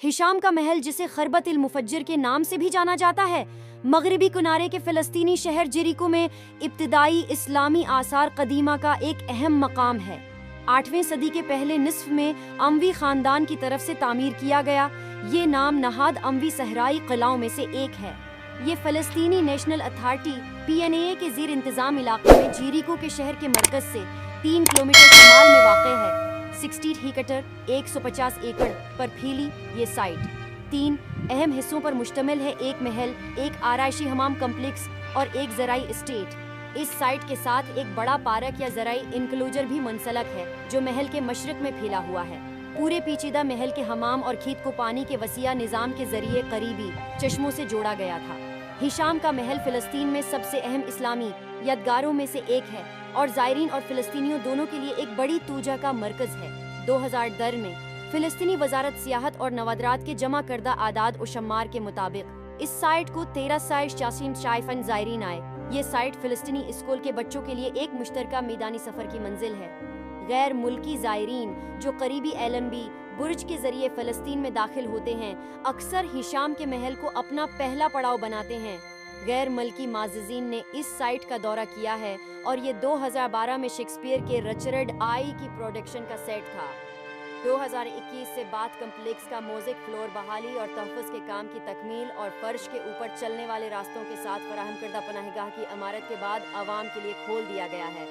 Hisham का महल, जिसे खरबत इल मुफज्जर के नाम से भी जाना जाता है, मगरबी किनारे के फ़लस्तीनी शहर जेरिको में इब्तिदाई इस्लामी आसार कदीमा का एक अहम मकाम है। 8वीं सदी के पहले निस्फ में अमवी ख़ानदान की तरफ से तामीर किया गया। ये नाम नहाद अमवी सहराई किलाओं में से एक है। ये फ़लस्तीनी नेशनल अथॉरिटी PNA के ज़ीर इंतज़ाम इलाके में जेरिको के शहर के मरकज़ से 3 किलोमीटर शुमाल में वाक़ है। 60 हेक्टर 150 एकड़ पर फैली ये साइट 3 अहम हिस्सों पर मुश्तमिल है। एक महल, एक आराइशी हमाम कम्प्लेक्स और एक ज़राई एस्टेट। इस साइट के साथ एक बड़ा पार्क या ज़राई इनक्लोजर भी मुंसलक है, जो महल के मशरक़ में फैला हुआ है। पूरे पेचीदा महल के हमाम और खीत को पानी के वसीया निज़ाम के ज़रिए करीबी चश्मों से जोड़ा गया था। हिशाम का महल फ़लस्तीन में सबसे अहम इस्लामी यादगारों में से एक है और ज़ायरीन और फ़लस्तीनियों दोनों के लिए एक बड़ी तूजा का मरकज़ है। 2010 में फ़लस्तीनी वजारत सियाहत और नवादरात के जमा करदा आदाद व शम्मार के मुताबिक इस साइट को 13,000 ज़ायरीन आए। ये साइट फ़लस्तीनी स्कूल के बच्चों के लिए एक मुश्तरका मैदानी सफ़र की मंजिल है। गैर मुल्की ज़ायरीन जो करीबी LNB बुर्ज के ज़रिए फ़लस्तीन में दाखिल होते हैं, अक्सर हिशाम के महल को अपना पहला पड़ाव बनाते हैं। गैर मुल्की माज़िज़ीन ने इस साइट का दौरा किया है और ये 2012 में शेक्सपियर के रिचर्ड आई की प्रोडक्शन का सेट था। 2021 से बाद कम्प्लेक्स का मोज़ेक फ्लोर बहाली और तहफ़्फ़ुज़ के काम की तकमील और फर्श के ऊपर चलने वाले रास्तों के साथ फराहम करदा पनाहगाह की इमारत के बाद आवाम के लिए खोल दिया गया है।